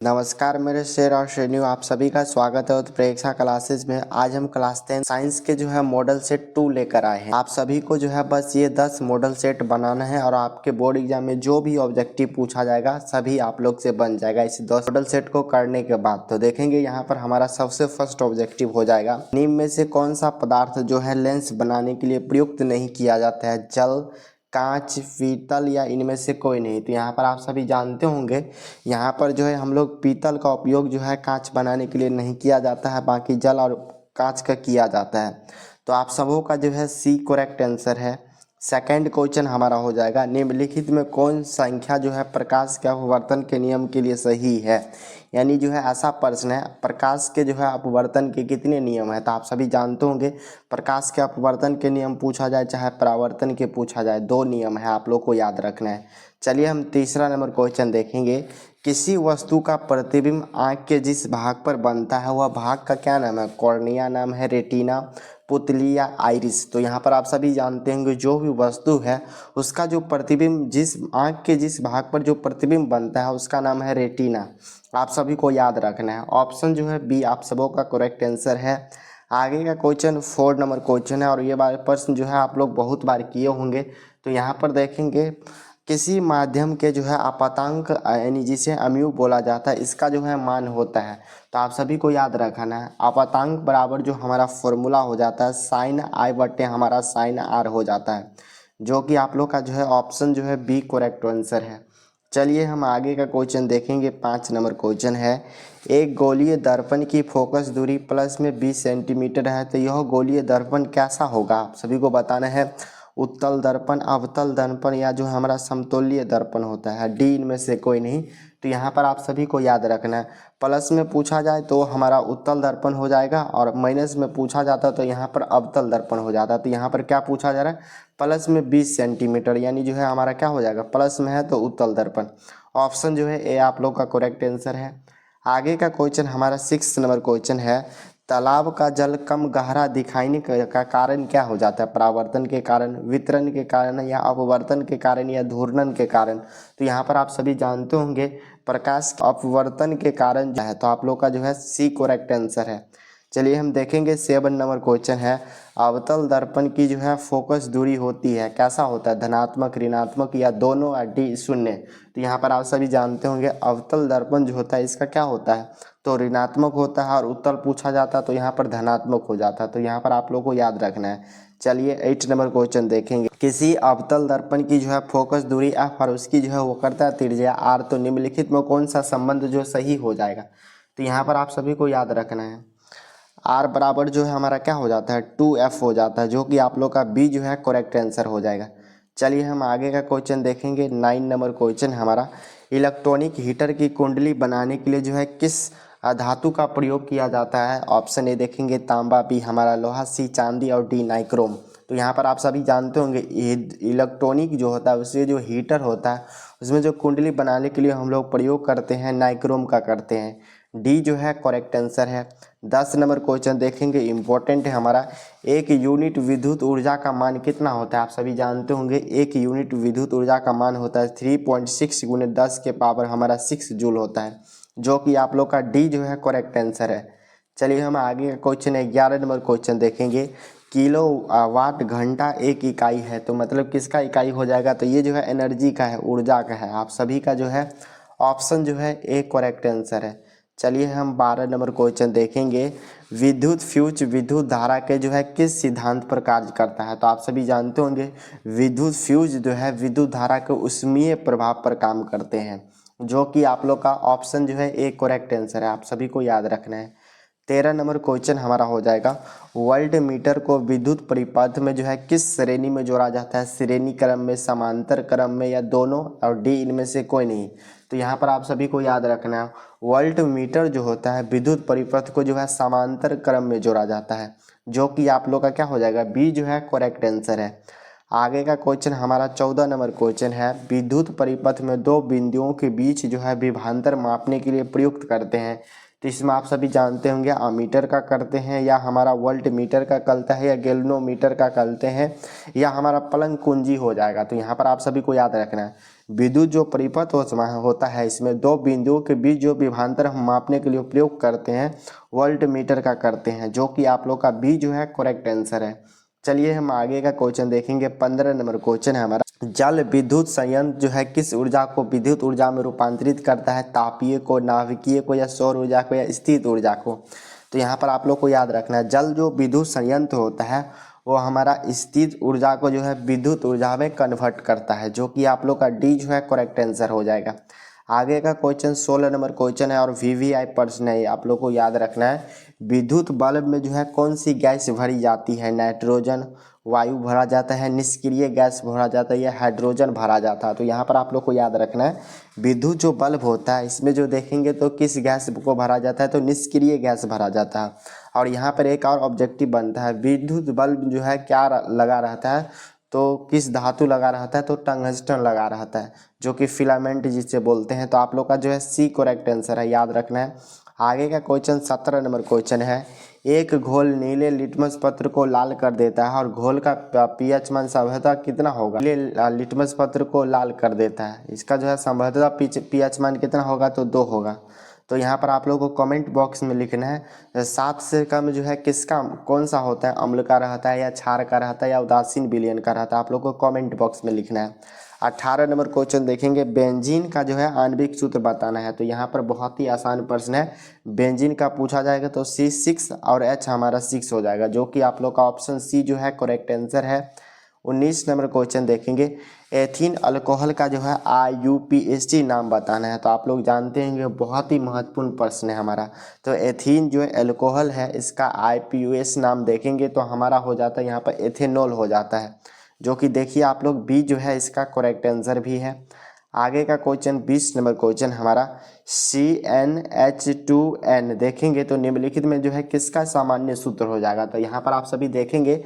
नमस्कार मेरे शेर और श्रेणियों, आप सभी का स्वागत है उत्प्रेक्षा क्लासेस में। आज हम क्लास 10 साइंस के मॉडल सेट 2 लेकर आए हैं। आप सभी को बस ये 10 मॉडल सेट बनाना है और आपके बोर्ड एग्जाम में जो भी ऑब्जेक्टिव पूछा जाएगा सभी आप लोग से बन जाएगा इस 10 मॉडल सेट को करने के बाद। तो देखेंगे यहाँ पर हमारा सबसे फर्स्ट ऑब्जेक्टिव हो जाएगा, निम्न में से कौन सा पदार्थ लेंस बनाने के लिए प्रयुक्त नहीं किया जाता है? जल, कांच, पीतल या इनमें से कोई नहीं। तो यहाँ पर आप सभी जानते होंगे, यहाँ पर हम लोग पीतल का उपयोग कांच बनाने के लिए नहीं किया जाता है, बाकी जल और कांच का किया जाता है। तो आप सबों का सी करेक्ट आंसर है। सेकंड क्वेश्चन हमारा हो जाएगा, निम्नलिखित में कौन संख्या प्रकाश के अपवर्तन के नियम के लिए सही है? यानी ऐसा प्रश्न है, प्रकाश के अपवर्तन के कितने नियम है? तो आप सभी जानते होंगे, प्रकाश के अपवर्तन के नियम पूछा जाए चाहे परावर्तन के पूछा जाए, 2 नियम है, आप लोग को याद रखना है। चलिए हम तीसरा नंबर क्वेश्चन देखेंगे, किसी वस्तु का प्रतिबिंब आँख के जिस भाग पर बनता है वह भाग का क्या नाम है? कॉर्निया नाम है, रेटिना, पुतली या आइरिस? तो यहाँ पर आप सभी जानते होंगे, जो भी वस्तु है उसका प्रतिबिंब जिस आँख के जिस भाग पर प्रतिबिंब बनता है उसका नाम है रेटिना। आप सभी को याद रखना है। ऑप्शन बी आप सबों का करेक्ट आंसर है। आगे का क्वेश्चन 4 नंबर क्वेश्चन है और ये बार प्रश्न आप लोग बहुत बार किए होंगे। तो यहाँ पर देखेंगे, किसी माध्यम के आपातांक यानी जिसे अम्यू बोला जाता है, इसका मान होता है। तो आप सभी को याद रखना है, आपातांक बराबर हमारा फॉर्मूला हो जाता है साइन आई बटे हमारा साइन आर हो जाता है, जो कि आप लोग का ऑप्शन बी करेक्ट आंसर है। चलिए हम आगे का क्वेश्चन देखेंगे। 5 नंबर क्वेश्चन है, एक गोलीय दर्पण की फोकस दूरी प्लस में 20 सेंटीमीटर है, तो यह गोलीय दर्पण कैसा होगा? आप सभी को बताना है, उत्तल दर्पण, अवतल दर्पण या हमारा समतुल्य दर्पण होता है, डी इनमें से कोई नहीं। तो यहाँ पर आप सभी को याद रखना है, प्लस में पूछा जाए तो हमारा उत्तल दर्पण हो जाएगा और माइनस में पूछा जाता तो यहाँ पर अवतल दर्पण हो जाता। तो यहाँ पर क्या पूछा जा रहा है? प्लस में 20 सेंटीमीटर, यानी हमारा क्या हो जाएगा? प्लस में है तो उत्तल दर्पण। ऑप्शन ए आप लोग का करेक्ट आंसर है। आगे का क्वेश्चन हमारा 6 नंबर क्वेश्चन है, तालाब का जल कम गहरा दिखाने का कारण क्या हो जाता है? परावर्तन के कारण, वितरण के कारण या अपवर्तन के कारण या घूर्णन के कारण? तो यहाँ पर आप सभी जानते होंगे, प्रकाश अपवर्तन के कारण है। तो आप लोग का सी करेक्ट आंसर है। चलिए हम देखेंगे 7 नंबर क्वेश्चन है, अवतल दर्पण की फोकस दूरी होती है, कैसा होता है? धनात्मक, ऋणात्मक या दोनों, या डी शून्य? तो यहाँ पर आप सभी जानते होंगे, अवतल दर्पण होता है इसका क्या होता है? तो ऋणात्मक होता है और उत्तल पूछा जाता है तो यहाँ पर धनात्मक हो जाता है। तो यहाँ पर आप लोग को याद रखना है। चलिए 8 नंबर क्वेश्चन देखेंगे, किसी अवतल दर्पण की फोकस दूरी एफ और उसकी वक्रता त्रिज्या आर, तो निम्नलिखित में कौन सा संबंध सही हो जाएगा? तो यहाँ पर आप सभी को याद रखना है, आर बराबर हमारा क्या हो जाता है? 2f हो जाता है, जो कि आप लोग का बी करेक्ट आंसर हो जाएगा। चलिए हम आगे का क्वेश्चन देखेंगे। 9 नंबर क्वेश्चन हमारा, इलेक्ट्रॉनिक हीटर की कुंडली बनाने के लिए किस धातु का प्रयोग किया जाता है? ऑप्शन ए देखेंगे तांबा, बी हमारा लोहा, सी चांदी और डी नाइक्रोम। तो यहाँ पर आप सभी जानते होंगे, इलेक्ट्रॉनिक होता है उससे हीटर होता है उसमें कुंडली बनाने के लिए हम लोग प्रयोग करते हैं नाइक्रोम का करते हैं, डी करेक्ट आंसर है। 10 नंबर क्वेश्चन देखेंगे, इंपॉर्टेंट है हमारा, एक यूनिट विद्युत ऊर्जा का मान कितना होता है? आप सभी जानते होंगे, एक यूनिट विद्युत ऊर्जा का मान होता है 3.6 गुने 10 के पावर हमारा 6 जूल होता है, जो कि आप लोग का डी करेक्ट आंसर है। चलिए हम आगे का क्वेश्चन 11 नंबर क्वेश्चन देखेंगे, किलो वाट घंटा एक इकाई है, तो मतलब किसका इकाई हो जाएगा? तो ये एनर्जी का है, ऊर्जा का है। आप सभी का ऑप्शन ए करेक्ट आंसर है। चलिए हम 12 नंबर क्वेश्चन देखेंगे, विद्युत फ्यूज विद्युत धारा के किस सिद्धांत पर कार्य करता है? तो आप सभी जानते होंगे, विद्युत फ्यूज विद्युत धारा के ऊष्मीय प्रभाव पर काम करते हैं, जो कि आप लोग का ऑप्शन ए करेक्ट आंसर है। आप सभी को याद रखना है। 13 नंबर क्वेश्चन हमारा हो जाएगा, वोल्ट मीटर को विद्युत परिपथ में किस श्रेणी में जोड़ा जाता है? श्रेणी क्रम में, समांतर क्रम में या दोनों, और डी इनमें से कोई नहीं? तो यहाँ पर आप सभी को याद रखना है, वोल्ट मीटर होता है विद्युत परिपथ को समांतर क्रम में जोड़ा जाता है, जो कि आप लोग का क्या हो जाएगा? बी करेक्ट आंसर है। आगे का क्वेश्चन हमारा 14 नंबर क्वेश्चन है, विद्युत परिपथ में दो बिंदुओं के बीच विभवांतर मापने के लिए प्रयुक्त करते हैं। तो इसमें आप सभी जानते होंगे, अमीटर का करते हैं या हमारा वोल्ट मीटर का करता है या गैल्वेनोमीटर का करते हैं या हमारा प्लंग कुंजी हो जाएगा। तो यहाँ पर आप सभी को याद रखना है, विद्युत जो परिपथ होता है इसमें दो बिंदुओं के बीच जो विभवांतर हम मापने के लिए उपयोग करते हैं वोल्ट मीटर का करते हैं, जो कि आप लोग का बी जो है करेक्ट आंसर है। चलिए हम आगे का क्वेश्चन देखेंगे। 15 नंबर क्वेश्चन है हमारा। जल विद्युत संयंत्र जो है किस ऊर्जा को विद्युत ऊर्जा में रूपांतरित करता है? तापीय को, नाभिकीय को, या सौर ऊर्जा को, या स्थित ऊर्जा को? तो यहाँ पर आप लोग को याद रखना है, जल जो विद्युत संयंत्र होता है वो हमारा स्थित ऊर्जा को जो है विद्युत ऊर्जा में कन्वर्ट करता है, जो कि आप लोग का डी जो है करेक्ट आंसर हो जाएगा। आगे का क्वेश्चन 16 नंबर क्वेश्चन है और वीवीआई प्रश्न है, आप लोग को याद रखना है। विद्युत बल्ब में जो है कौन सी गैस भरी जाती है? नाइट्रोजन, वायु भरा जाता है, निष्क्रिय गैस भरा जाता है, या हाइड्रोजन भरा जाता है? तो यहाँ पर आप लोग को याद रखना है, विद्युत जो बल्ब होता है इसमें जो देखेंगे तो किस गैस को भरा जाता है? तो निष्क्रिय गैस भरा जाता है। और यहाँ पर एक और ऑब्जेक्टिव बनता है, विद्युत बल्ब जो है क्या लगा रहता है? तो किस धातु लगा रहता है? तो टंगस्टन लगा रहता है, जो कि फिलामेंट जिसे बोलते हैं। तो आप लोग का जो है सी करेक्ट आंसर है, याद रखना है। आगे का क्वेश्चन 17 नंबर क्वेश्चन है। एक घोल नीले लिटमस पत्र को लाल कर देता है और घोल का पीएच मान संभवतः कितना होगा? नीले लिटमस पत्र को लाल कर देता है, इसका जो है संभवतः पीएच मान कितना होगा? तो 2 होगा। तो यहाँ पर आप लोगों को कमेंट बॉक्स में लिखना है 7 से कम जो है किसका कौन सा होता है? अम्ल का रहता है, या क्षार का रहता है, या उदासीन विलयन का रहता है? आप लोग को कमेंट बॉक्स में लिखना है। 18 नंबर क्वेश्चन देखेंगे। बेंजीन का जो है आणविक सूत्र बताना है। तो यहाँ पर बहुत ही आसान प्रश्न है, बेंजीन का पूछा जाएगा तो C6 और H हमारा 6 हो जाएगा, जो कि आप लोग का ऑप्शन सी जो है करेक्ट आंसर है। 19 नंबर क्वेश्चन देखेंगे। एथीन अल्कोहल का जो है IUPAC नाम बताना है। तो आप लोग जानते हैं कि बहुत ही महत्वपूर्ण प्रश्न है हमारा। तो एथीन जो है अल्कोहल है, इसका IPUS नाम देखेंगे तो हमारा हो जाता है यहाँ पर एथेनॉल हो जाता है, जो कि देखिए आप लोग बी जो है इसका करेक्ट आंसर भी है। आगे का क्वेश्चन 20 नंबर क्वेश्चन हमारा। CnH2n देखेंगे तो निम्नलिखित में जो है किसका सामान्य सूत्र हो जाएगा? तो यहाँ पर आप सभी देखेंगे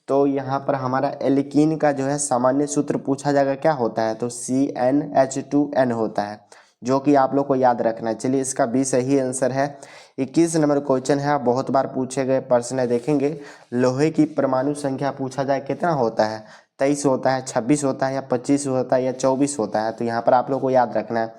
तो यहाँ पर हमारा एल्कीन का जो है सामान्य सूत्र पूछा जाएगा, क्या होता है? तो CnH2n होता है, जो कि आप लोग को याद रखना है। चलिए इसका बी सही आंसर है। 21 नंबर क्वेश्चन है, बहुत बार पूछे गए प्रश्न है। देखेंगे लोहे की परमाणु संख्या पूछा जाए कितना होता है? 23 होता है, 26 होता है, या 25 होता है, या 24 होता है? तो यहाँ पर आप लोग को याद रखना है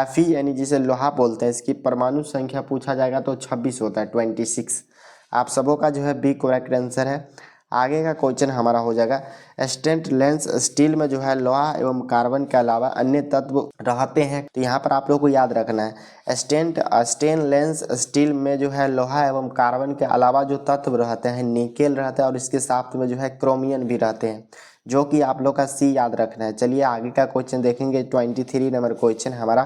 Fe यानी जिसे लोहा बोलते हैं, इसकी परमाणु संख्या पूछा जाएगा तो 26 होता है, 26। आप सबों का जो है बी करेक्ट आंसर है। आगे का क्वेश्चन हमारा हो जाएगा। स्टेन लेंस स्टील में जो है लोहा एवं कार्बन के अलावा अन्य तत्व रहते हैं। तो यहाँ पर आप लोग को याद रखना है स्टेन लेंस स्टील में जो है लोहा एवं कार्बन के अलावा जो तत्व रहते हैं, निकेल रहता है और इसके साथ में जो है क्रोमियम भी रहते हैं, जो कि आप लोग का सी याद रखना है। चलिए आगे का क्वेश्चन देखेंगे। 23 नंबर क्वेश्चन हमारा।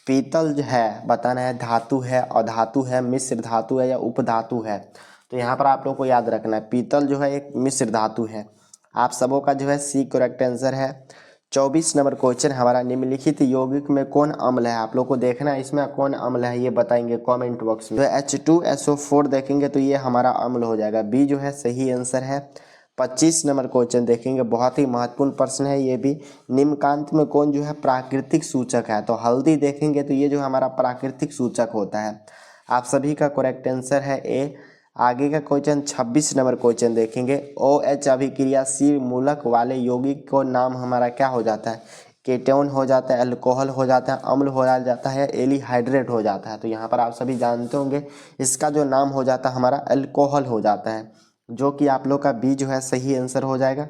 पीतल जो है बताना है धातु है, अधातु है, मिश्र धातु है, या उपधातु है? तो यहाँ पर आप लोग को याद रखना है पीतल जो है एक मिश्र धातु है। आप सबों का जो है सी करेक्ट आंसर है। 24 नंबर क्वेश्चन हमारा। निम्नलिखित यौगिक में कौन अम्ल है? आप लोग को देखना है इसमें कौन अम्ल है, ये बताएंगे कमेंट बॉक्स में। तो H2SO4 देखेंगे तो ये हमारा अम्ल हो जाएगा, बी जो है सही आंसर है। 25 नंबर क्वेश्चन देखेंगे, बहुत ही महत्वपूर्ण प्रश्न है ये भी। निम्नकांत में कौन जो है प्राकृतिक सूचक है? तो हल्दी देखेंगे तो ये जो हमारा प्राकृतिक सूचक होता है। आप सभी का करेक्ट आंसर है ए। आगे का क्वेश्चन 26 नंबर क्वेश्चन देखेंगे। OH अभिक्रियाशील मूलक वाले यौगिक को नाम हमारा क्या हो जाता है? केटोन हो जाता है, अल्कोहल हो जाता है, अम्ल हो जाता है, एल्डिहाइड्रेट हो जाता है? तो यहाँ पर आप सभी जानते होंगे इसका जो नाम हो जाता है हमारा अल्कोहल हो जाता है, जो कि आप लोग का बी जो है सही आंसर हो जाएगा।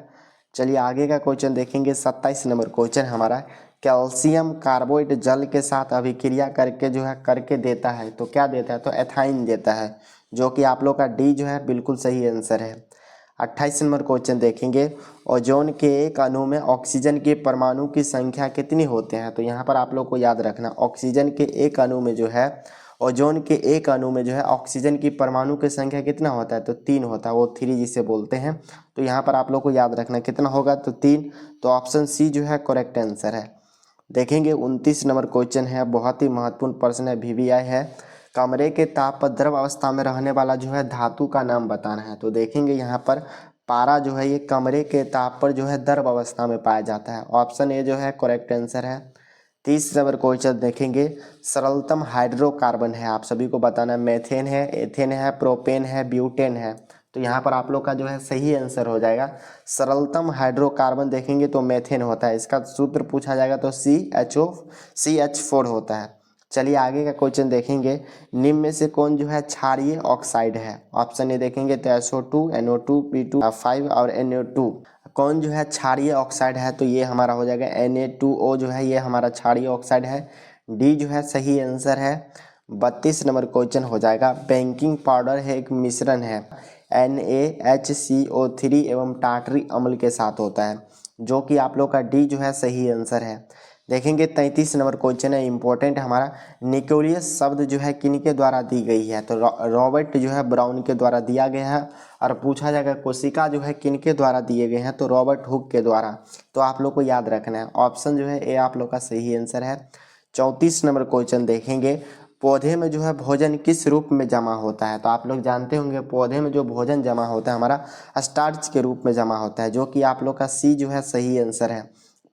चलिए आगे का क्वेश्चन देखेंगे। 27 नंबर क्वेश्चन हमारा। कैल्शियम कार्बोनेट जल के साथ अभिक्रिया करके जो है करके देता है, तो क्या देता है? तो एथाइन देता है, जो कि आप लोग का डी जो है बिल्कुल सही आंसर है। 28 नंबर क्वेश्चन देखेंगे। ओजोन के एक अणु में ऑक्सीजन के परमाणु की संख्या कितनी होते हैं? तो यहाँ पर आप लोग को याद रखना ऑक्सीजन के एक अणु में जो है ओजोन के एक अणु में जो है ऑक्सीजन की परमाणु की संख्या कितना होता है? तो 3 होता है, वो 3 जिसे बोलते हैं। तो यहाँ पर आप लोग को याद रखना कितना होगा? तो 3। तो ऑप्शन सी जो है करेक्ट आंसर है। देखेंगे 29 नंबर क्वेश्चन है, बहुत ही महत्वपूर्ण प्रश्न है, VVI है। कमरे के ताप पर द्रव अवस्था में रहने वाला जो है धातु का नाम बताना है। तो देखेंगे यहाँ पर पारा जो है ये कमरे के ताप पर जो है द्रव अवस्था में पाया जाता है। ऑप्शन ए जो है करेक्ट आंसर है। 30 नंबर क्वेश्चन देखेंगे। सरलतम हाइड्रोकार्बन है, आप सभी को बताना है मेथेन है, एथेन है, प्रोपेन है, ब्यूटेन है? तो यहाँ पर आप लोग का जो है सही आंसर हो जाएगा। सरलतम हाइड्रोकार्बन देखेंगे तो मेथेन होता है, इसका सूत्र पूछा जाएगा तो CH4 होता है। चलिए आगे का क्वेश्चन देखेंगे, निम्न में से कौन जो है क्षारीय ऑक्साइड है। ऑप्शन ए देखेंगे तो SO2, NO2, P2O5 और NO2। कौन जो है क्षारीय ऑक्साइड है, तो ये हमारा हो जाएगा Na2O जो है ये हमारा क्षारीय ऑक्साइड है। डी जो है सही आंसर है। 32 नंबर क्वेश्चन हो जाएगा, बेकिंग पाउडर है एक मिश्रण है NaHCO3 एवं टाटरी अम्ल के साथ होता है, जो कि आप लोग का डी जो है सही आंसर है। देखेंगे 33 नंबर क्वेश्चन है इंपॉर्टेंट हमारा, न्यूक्लियस शब्द जो है किनके द्वारा दी गई है, तो रॉबर्ट जो है ब्राउन के द्वारा दिया गया है। और पूछा जाएगा कोशिका जो है किनके द्वारा दिए गए हैं, तो रॉबर्ट हुक के द्वारा। तो आप लोग को याद रखना है, ऑप्शन जो है ए आप लोग का सही आंसर है। 34 नंबर क्वेश्चन देखेंगे, पौधे में जो है भोजन किस रूप में जमा होता है, तो आप लोग जानते होंगे पौधे में जो भोजन जमा होता है हमारा स्टार्च के रूप में जमा होता है, जो कि आप लोग का सी जो है सही आंसर है।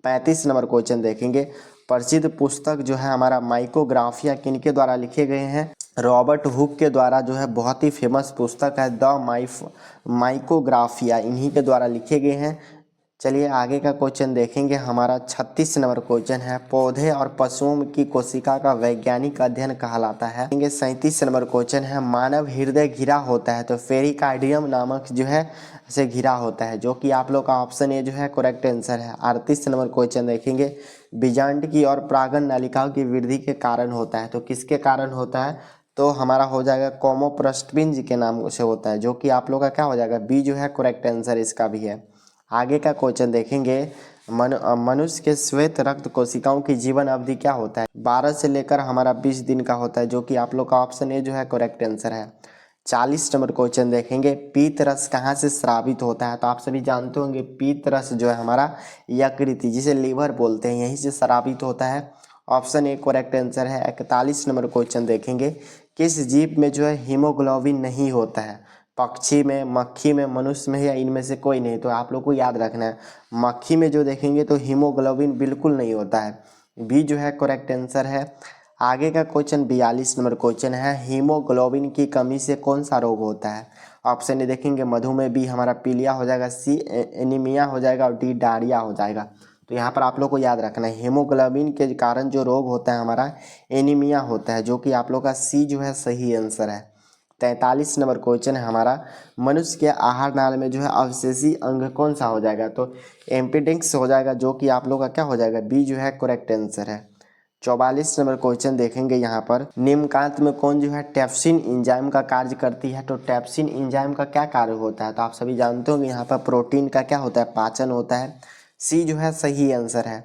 35 नंबर क्वेश्चन देखेंगे, प्रसिद्ध पुस्तक जो है हमारा माइकोग्राफिया किनके द्वारा लिखे गए हैं, रॉबर्ट हुक के द्वारा जो है बहुत ही फेमस पुस्तक है द माइकोग्राफिया, इन्हीं के द्वारा लिखे गए हैं। चलिए आगे का क्वेश्चन देखेंगे, हमारा 36 नंबर क्वेश्चन है, पौधे और पशुओं की कोशिका का वैज्ञानिक अध्ययन कहलाता है। 37 नंबर क्वेश्चन है, मानव हृदय घिरा होता है तो पेरिकार्डियम नामक जो है से घिरा होता है, जो कि आप लोग का ऑप्शन ए जो है करेक्ट आंसर है। 38 नंबर क्वेश्चन देखेंगे, बीजांड की और परागण नालिकाओं की वृद्धि के कारण होता है, तो किसके कारण होता है, तो हमारा हो जाएगा कोमोप्रोस्टबिंज के नाम से होता है, जो कि आप लोग का क्या हो जाएगा बी जो है करेक्ट आंसर इसका भी है। आगे का क्वेश्चन देखेंगे, मनुष्य के श्वेत रक्त कोशिकाओं की जीवन अवधि क्या होता है, 12 से लेकर हमारा 20 दिन का होता है, जो कि आप लोग का ऑप्शन ए जो है करेक्ट आंसर है। 40 नंबर क्वेश्चन देखेंगे, पीत रस कहाँ से स्रावित होता है, तो आप सभी जानते होंगे पीत रस जो है हमारा यकृत जिसे लीवर बोलते हैं यहीं से स्रावित होता है, ऑप्शन ए करेक्ट आंसर है। 41 नंबर क्वेश्चन देखेंगे, किस जीव में जो है हीमोग्लोबिन नहीं होता है, पक्षी में, मक्खी में, मनुष्य में या इनमें से कोई नहीं, तो आप लोग को याद रखना है मक्खी में जो देखेंगे तो हीमोग्लोबिन बिल्कुल नहीं होता है, बी जो है करेक्ट आंसर है। आगे का क्वेश्चन 42 नंबर क्वेश्चन है, हीमोग्लोबिन की कमी से कौन सा रोग होता है, ऑप्शन ए देखेंगे मधुमेह, बी हमारा पीलिया हो जाएगा, सी एनीमिया हो जाएगा और डी डायरिया हो जाएगा। तो यहाँ पर आप लोग को याद रखना है हीमोग्लोबिन के कारण जो रोग होता है हमारा एनीमिया होता है, जो कि आप लोग का सी जो है सही आंसर है। 43 नंबर क्वेश्चन है हमारा, मनुष्य के आहार नाल में जो है अवशेषी अंग कौन सा हो जाएगा, तो एम्पिडिक्स हो जाएगा, जो कि आप लोग का क्या हो जाएगा बी जो है करेक्ट आंसर है। 44 नंबर क्वेश्चन देखेंगे, यहाँ पर निम्नकांत में कौन जो है टैप्सिन एंजाइम का कार्य करती है, तो टैप्सिन एंजाइम का क्या कार्य होता है, तो आप सभी जानते होंगे यहाँ पर प्रोटीन का क्या होता है पाचन होता है, सी जो है सही आंसर है।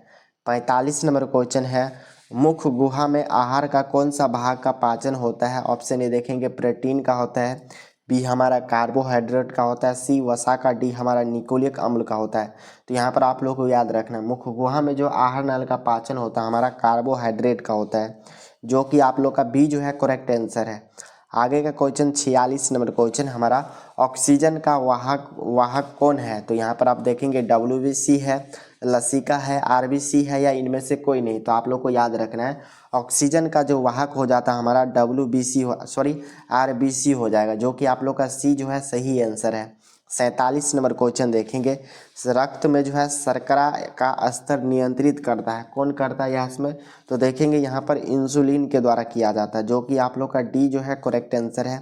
45 नंबर क्वेश्चन है, मुख गुहा में आहार का कौन सा भाग का पाचन होता है, ऑप्शन ए देखेंगे प्रोटीन का होता है, बी हमारा कार्बोहाइड्रेट का होता है, सी वसा का, डी हमारा निकोलिक अम्ल का होता है। तो यहाँ पर आप लोग को याद रखना है मुख गुहा में जो आहार नाल का पाचन होता है हमारा कार्बोहाइड्रेट का होता है, जो कि आप लोग का बी जो है करेक्ट आंसर है। आगे का क्वेश्चन 46 नंबर क्वेश्चन हमारा, ऑक्सीजन का वाहक कौन है, तो यहाँ पर आप देखेंगे WBC है, लसिका है, RBC है या इनमें से कोई नहीं, तो आप लोग को याद रखना है ऑक्सीजन का जो वाहक हो जाता है हमारा RBC हो जाएगा, जो कि आप लोग का सी जो है सही आंसर है। 47 नंबर क्वेश्चन देखेंगे, रक्त में जो है शर्करा का स्तर नियंत्रित करता है, कौन करता है इसमें, तो देखेंगे यहाँ पर इंसुलिन के द्वारा किया जाता है, जो कि आप लोग का डी जो है करेक्ट आंसर है।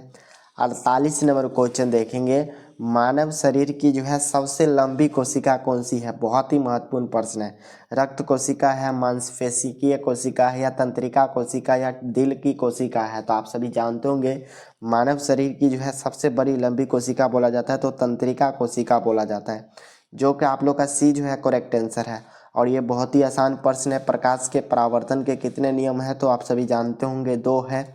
48 नंबर क्वेश्चन देखेंगे, मानव शरीर की जो है सबसे लंबी कोशिका कौन सी है, बहुत ही महत्वपूर्ण प्रश्न है, रक्त कोशिका है, मांसपेशिकीय कोशिका है या तंत्रिका कोशिका या दिल की कोशिका है, तो आप सभी जानते होंगे मानव शरीर की जो है सबसे बड़ी लंबी कोशिका बोला जाता है तो तंत्रिका कोशिका बोला जाता है, जो कि आप लोग का सी जो है करेक्ट आंसर है। और ये बहुत ही आसान प्रश्न है, प्रकाश के परावर्तन के कितने नियम है, तो आप सभी जानते होंगे 2 है।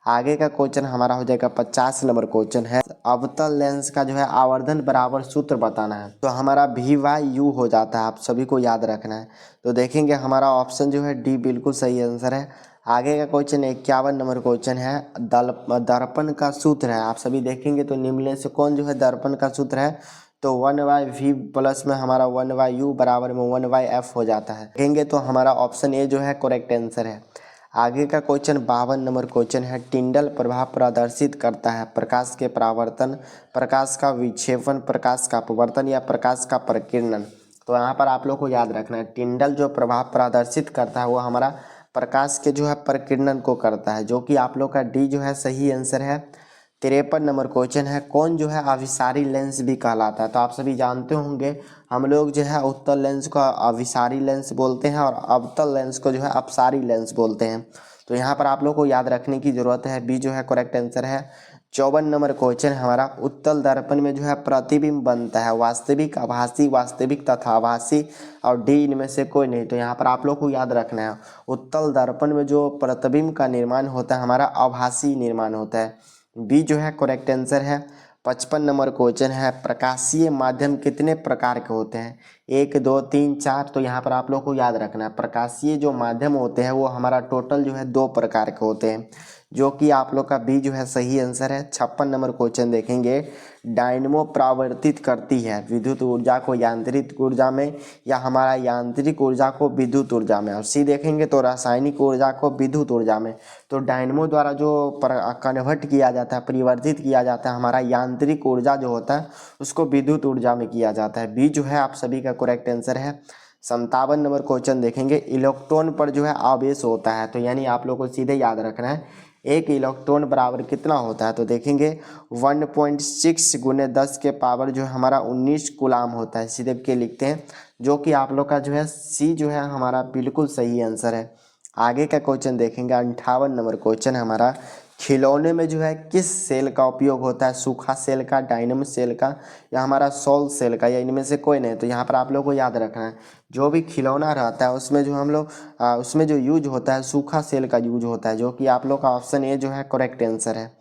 आगे का क्वेश्चन हमारा हो जाएगा 50 नंबर क्वेश्चन है, अवतल लेंस का जो है आवर्धन बराबर सूत्र बताना है, तो हमारा VU हो जाता है, आप सभी को याद रखना है। तो देखेंगे हमारा ऑप्शन जो है डी बिल्कुल सही आंसर है। आगे का क्वेश्चन 51 नंबर क्वेश्चन है, दर्पण का सूत्र है, आप सभी देखेंगे तो निम्न से कौन जो है दर्पण का सूत्र है, तो 1/V प्लस में हमारा 1/U बराबर में 1/F हो जाता है, देखेंगे तो हमारा ऑप्शन ए जो है करेक्ट आंसर है। आगे का क्वेश्चन 52 नंबर क्वेश्चन है, टिंडल प्रभाव प्रदर्शित करता है प्रकाश के परावर्तन, प्रकाश का विक्षेपण, प्रकाश का अपवर्तन या प्रकाश का प्रकीर्णन। तो यहाँ पर आप लोग को याद रखना है, टिंडल जो प्रभाव प्रदर्शित करता है वो हमारा प्रकाश के जो है प्रकीर्णन को करता है, जो कि आप लोग का डी जो है सही आंसर है। 53 नंबर क्वेश्चन है, कौन जो है अभिसारी लेंस भी कहलाता है। तो आप सभी जानते होंगे हम लोग जो है उत्तल लेंस को अभिसारी लेंस बोलते हैं और अवतल लेंस को जो है अपसारी लेंस बोलते हैं। तो यहाँ पर आप लोग को याद रखने की जरूरत है, बी जो है करेक्ट आंसर है। 54 नंबर क्वेश्चन हमारा, उत्तल दर्पण में जो है प्रतिबिंब बनता है वास्तविक, आभासी, वास्तविक तथा आभासी और डी इनमें से कोई नहीं। तो यहाँ पर आप लोग को याद रखना है, उत्तल दर्पण में जो प्रतिबिंब का निर्माण होता है हमारा आभासी निर्माण होता है, बी जो है करेक्ट आंसर है। 55 नंबर क्वेश्चन है, प्रकाशीय माध्यम कितने प्रकार के होते हैं, 1 2 3 4। तो यहाँ पर आप लोग को याद रखना है, प्रकाशीय जो माध्यम होते हैं वो हमारा टोटल जो है 2 प्रकार के होते हैं, जो कि आप लोग का बी जो है सही आंसर है। 56 नंबर क्वेश्चन देखेंगे, डायनमो परावर्तित करती है विद्युत ऊर्जा को यांत्रिक ऊर्जा में या हमारा यांत्रिक ऊर्जा को विद्युत ऊर्जा में, और सी देखेंगे तो रासायनिक ऊर्जा को विद्युत ऊर्जा में। तो डायनमो द्वारा जो कन्वर्ट किया जाता है, परिवर्तित किया जाता है हमारा यांत्रिक ऊर्जा जो होता है उसको विद्युत ऊर्जा में किया जाता है, बी जो है आप सभी का करेक्ट आंसर है। 57 नंबर क्वेश्चन देखेंगे, इलेक्ट्रॉन पर जो है आवेश होता है, तो यानी आप लोग को सीधे याद रखना है एक इलेक्ट्रॉन बराबर कितना होता है। तो देखेंगे 1.6 गुने 10 के पावर जो है हमारा 19 कूलाम होता है, सीधे के लिखते हैं, जो कि आप लोग का जो है सी जो है हमारा बिल्कुल सही आंसर है। आगे का क्वेश्चन देखेंगे, 58 नंबर क्वेश्चन हमारा, खिलौने में जो है किस सेल का उपयोग होता है, सूखा सेल का, डायनेमो सेल का या हमारा सॉल सेल का, या इनमें से कोई नहीं। तो यहाँ पर आप लोग को याद रखना है, जो भी खिलौना रहता है उसमें जो हम लोग उसमें जो यूज होता है सूखा सेल का यूज होता है, जो कि आप लोग का ऑप्शन ए जो है करेक्ट आंसर है।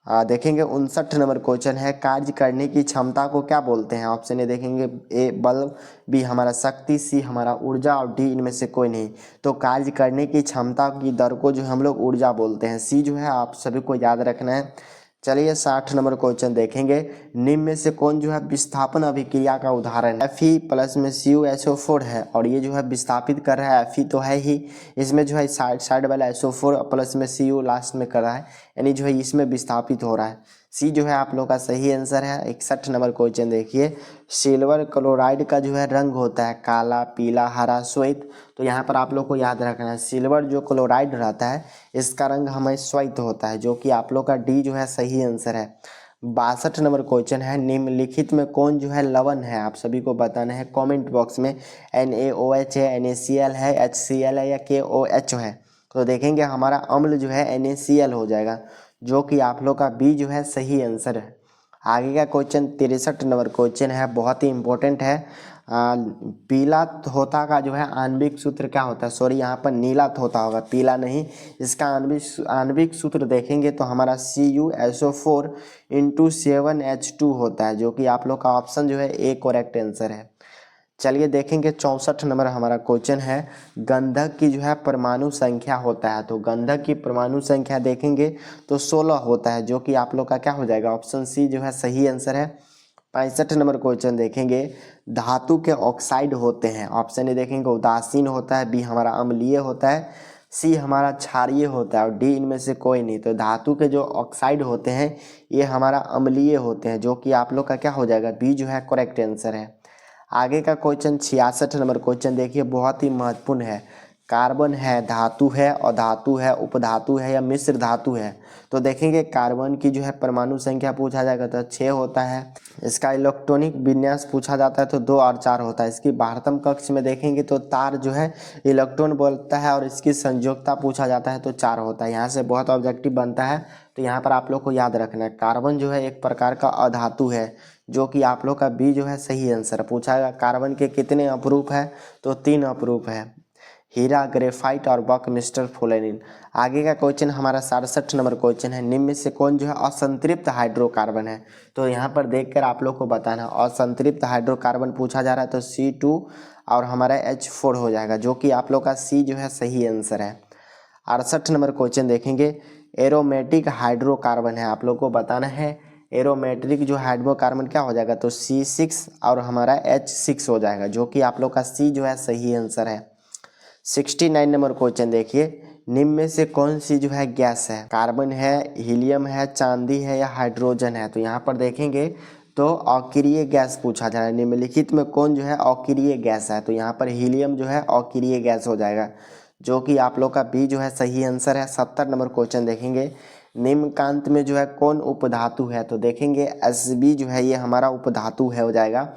देखेंगे 59 नंबर क्वेश्चन है, कार्य करने की क्षमता को क्या बोलते हैं। ऑप्शन ए देखेंगे, ए बल, बी हमारा शक्ति, सी हमारा ऊर्जा और डी इनमें से कोई नहीं। तो कार्य करने की क्षमता की दर को जो हम लोग ऊर्जा बोलते हैं, सी जो है आप सभी को याद रखना है। चलिए 60 नंबर क्वेश्चन देखेंगे, निम्न में से कौन जो है विस्थापन अभिक्रिया का उदाहरण है। Fe प्लस में CuSO4 है और ये जो है विस्थापित कर रहा है, Fe तो है ही, इसमें जो है साइड वाला SO4 प्लस में Cu लास्ट में कर रहा है, यानी जो है इसमें विस्थापित हो रहा है, सी जो है आप लोग का सही आंसर है। 61 नंबर क्वेश्चन देखिए, सिल्वर क्लोराइड का जो है रंग होता है काला, पीला, हरा, श्वेत। तो यहाँ पर आप लोग को याद रखना है, सिल्वर जो क्लोराइड रहता है इसका रंग हमें श्वेत होता है, जो कि आप लोग का डी जो है सही आंसर है। 62 नंबर क्वेश्चन है, निम्नलिखित में कौन जो है लवण है, आप सभी को बताना है कमेंट बॉक्स में। NaOH है, NaCl है, HCl है या KOH है। तो देखेंगे हमारा अम्ल जो है NaCl हो जाएगा, जो कि आप लोग का बी जो है सही आंसर है। आगे का क्वेश्चन 63 नंबर क्वेश्चन है, बहुत ही इंपॉर्टेंट है। पीला तोता का जो है आणविक सूत्र क्या होता है, सॉरी यहाँ पर नीला तोता होगा, पीला नहीं। इसका आणविक सूत्र देखेंगे तो हमारा CuSO4 × 7H2 होता है, जो कि आप लोग का ऑप्शन जो है ए करेक्ट आंसर है। चलिए देखेंगे 64 नंबर हमारा क्वेश्चन है, गंधक की जो है परमाणु संख्या होता है। तो गंधक की परमाणु संख्या देखेंगे तो 16 होता है, जो कि आप लोग का क्या हो जाएगा, ऑप्शन सी जो है सही आंसर है। 65 नंबर क्वेश्चन देखेंगे, धातु के ऑक्साइड होते हैं। ऑप्शन ए देखेंगे उदासीन होता है, बी हमारा अम्लीय होता है, सी हमारा क्षारीय होता है और डी इनमें से कोई नहीं। तो धातु के जो ऑक्साइड होते हैं ये हमारा अम्लीय होते हैं, जो कि आप लोग का क्या हो जाएगा, बी जो है करेक्ट आंसर है। आगे का क्वेश्चन 66 नंबर क्वेश्चन देखिए, बहुत ही महत्वपूर्ण है, कार्बन है, धातु है, अधातु है, उपधातु है या मिश्र धातु है। तो देखेंगे कार्बन की जो है परमाणु संख्या पूछा जाएगा तो 6 होता है, इसका इलेक्ट्रॉनिक विन्यास पूछा जाता है तो 2 और 4 होता है। इसकी बाह्यतम कक्ष में देखेंगे तो तार जो है इलेक्ट्रॉन बोलता है और इसकी संयोजकता पूछा जाता है तो 4 होता है। यहाँ से बहुत ऑब्जेक्टिव बनता है, तो यहाँ पर आप लोग को याद रखना है, कार्बन जो है एक प्रकार का अधातु है, जो कि आप लोग का बी जो है सही आंसर पूछा। कार्बन के कितने अपरूप है, तो 3 अपरूप है, हीरा, ग्रेफाइट और बकमिस्टर फुलेनिन। आगे का क्वेश्चन हमारा 67 नंबर क्वेश्चन है, निम्न में से कौन जो है असंतृप्त हाइड्रोकार्बन है। तो यहाँ पर देखकर आप लोग को बताना, असंतृप्त हाइड्रोकार्बन पूछा जा रहा है तो C2 और हमारा H4 हो जाएगा, जो कि आप लोग का सी जो है सही आंसर है। 68 नंबर क्वेश्चन देखेंगे, एरोमेटिक हाइड्रोकार्बन है, आप लोग को बताना है एरोमेट्रिक जो हाइड्रोकार्बन क्या हो जाएगा, तो C6 और हमारा H6 हो जाएगा, जो कि आप लोग का सी जो है सही आंसर है। 69 नंबर क्वेश्चन देखिए, निम्न में से कौन सी जो है गैस है? कार्बन है, हीलियम है, चांदी है या हाइड्रोजन है? तो यहाँ पर देखेंगे तो अक्रिय गैस पूछा जा रहा है। निम्नलिखित में कौन जो है अक्रिय गैस है? तो यहाँ पर हीलियम जो है अक्रिय गैस हो जाएगा, जो कि आप लोग का बी जो है सही आंसर है। 70 नंबर क्वेश्चन देखेंगे, निम्नकांत में जो है कौन उपधातु है? तो देखेंगे Sb जो है ये हमारा उपधातु है हो जाएगा,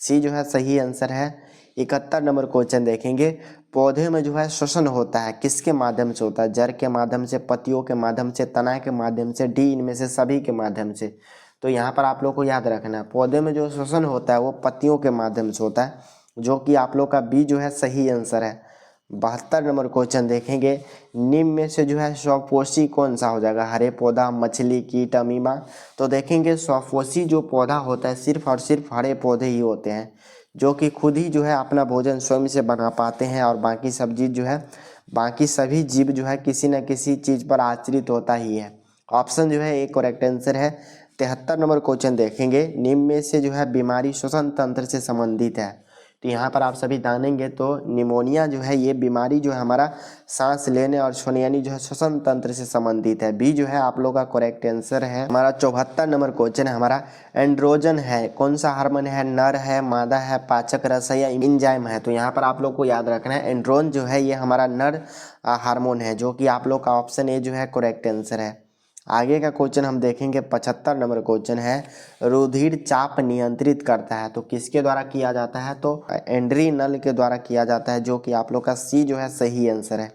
सी जो है सही आंसर है। 71 नंबर क्वेश्चन देखेंगे, पौधे में जो है श्वसन होता है किसके माध्यम से होता है? जड़ के माध्यम से, पत्तियों के माध्यम से, तना के माध्यम से, डी इनमें से सभी के माध्यम से। तो यहाँ पर आप लोग को याद रखना है, पौधे में जो श्वसन होता है वो पत्तियों के माध्यम से होता है, जो कि आप लोग का बी जो है सही आंसर है। 72 नंबर क्वेश्चन देखेंगे, निम्न में से जो है स्वपोषी कौन सा हो जाएगा? हरे पौधा, मछली, कीट, अमीबा। तो देखेंगे स्वपोषी जो पौधा होता है सिर्फ और सिर्फ हरे पौधे ही होते हैं, जो कि खुद ही जो है अपना भोजन स्वयं से बना पाते हैं, और बाकी सब चीज जो है, बाकी सभी जीव जो है किसी न किसी चीज पर आश्रित होता ही है। ऑप्शन जो है एक करेक्ट आंसर है। 73 नंबर क्वेश्चन देखेंगे, निम्न में से जो है बीमारी श्वसन तंत्र से संबंधित है? तो यहाँ पर आप सभी जानेंगे तो निमोनिया जो है ये बीमारी जो है हमारा सांस लेने और छोड़ने यानी जो है श्वसन तंत्र से संबंधित है। बी जो है आप लोग का करेक्ट आंसर है। हमारा 74 नंबर क्वेश्चन है हमारा, एंड्रोजन है कौन सा हार्मोन है? नर है, मादा है, पाचक रस है या एंजाइम है? तो यहाँ पर आप लोग को याद रखना है, एंड्रोजन जो है ये हमारा नर हार्मोन है, जो कि आप लोग का ऑप्शन ए जो है करेक्ट आंसर है। आगे का क्वेश्चन हम देखेंगे, 75 नंबर क्वेश्चन है, रुधिर चाप नियंत्रित करता है तो किसके द्वारा किया जाता है? तो एड्रीनल के द्वारा किया जाता है, जो कि आप लोग का सी जो है सही आंसर है।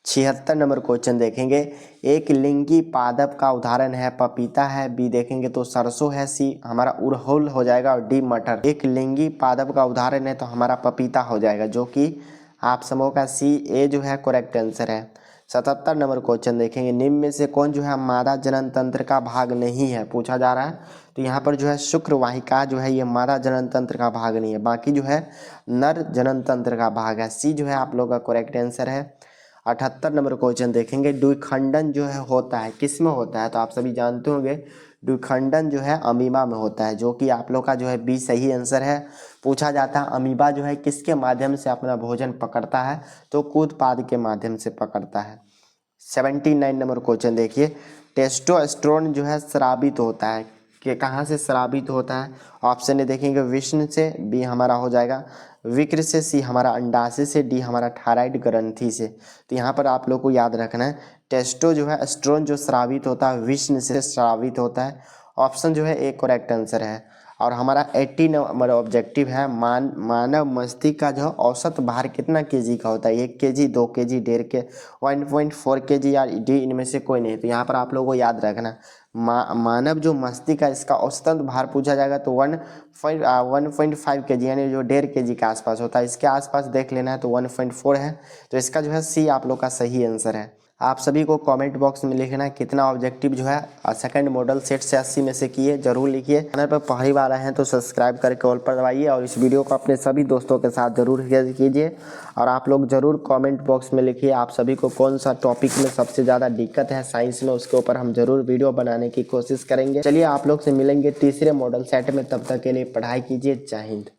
76 नंबर क्वेश्चन देखेंगे, एक लिंगी पादप का उदाहरण है? पपीता है, बी देखेंगे तो सरसों है, सी हमारा उड़हुल हो जाएगा और डी मटर। एक लिंगी पादप का उदाहरण है तो हमारा पपीता हो जाएगा, जो कि आप समूह का सी ए जो है करेक्ट आंसर है। 77 नंबर क्वेश्चन देखेंगे, निम्न में से कौन जो है मादा जनन तंत्र का भाग नहीं है? पूछा जा रहा है। तो यहाँ पर जो है शुक्र वाहिका जो है ये मादा जनन तंत्र का भाग नहीं है, बाकी जो है नर जनन तंत्र का भाग है। सी जो है आप लोग का करेक्ट आंसर है। 78 नंबर क्वेश्चन देखेंगे, द्विखंडन जो है होता है किस में होता है? तो आप सभी जानते होंगे द्विखंडन जो है अमीबा में होता है, जो कि आप लोग का जो है बी सही आंसर है। पूछा जाता है अमीबा जो है किसके माध्यम से अपना भोजन पकड़ता है? तो कूदपाद के माध्यम से पकड़ता है। 79 नंबर क्वेश्चन देखिए, टेस्टोस्टेरोन जो है स्रावित होता है कि कहाँ से स्रावित होता है? ऑप्शन ए देखेंगे विष्णु से, बी हमारा हो जाएगा विक्र से, सी हमारा अंडाशय से, डी हमारा थायराइड ग्रंथि से। तो यहाँ पर आप लोग को याद रखना है, टेस्टो जो है एस्ट्रोन जो स्रावित होता है विष्णु से स्रावित होता है। ऑप्शन जो है एक करेक्ट आंसर है। और हमारा 80 नंबर ऑब्जेक्टिव है, मानव मस्तिष्क का जो औसत भार कितना केजी का होता है? 1 केजी, 2 केजी, 1.5 के 1.4 केजी या डी इनमें से कोई नहीं। तो यहाँ पर आप लोगों को याद रखना, मानव जो मस्तिष्क है इसका औसतन भार पूछा जाएगा तो 1.5 केजी यानी जो 1.5 केजी के आसपास होता है। इसके आसपास देख लेना है तो 1.4 है, तो इसका जो है सी आप लोग का सही आंसर है। आप सभी को कमेंट बॉक्स में लिखना है कितना ऑब्जेक्टिव जो है सेकंड मॉडल सेट से 80 में से किए, जरूर लिखिए। चैनल पर पहली बार आए हैं तो सब्सक्राइब करके ऑल पर दबाइए, और इस वीडियो को अपने सभी दोस्तों के साथ जरूर शेयर कीजिए। और आप लोग जरूर कमेंट बॉक्स में लिखिए आप सभी को कौन सा टॉपिक में सबसे ज़्यादा दिक्कत है साइंस में, उसके ऊपर हम जरूर वीडियो बनाने की कोशिश करेंगे। चलिए आप लोग से मिलेंगे तीसरे मॉडल सेट में, तब तक के लिए पढ़ाई कीजिए। जय हिंद।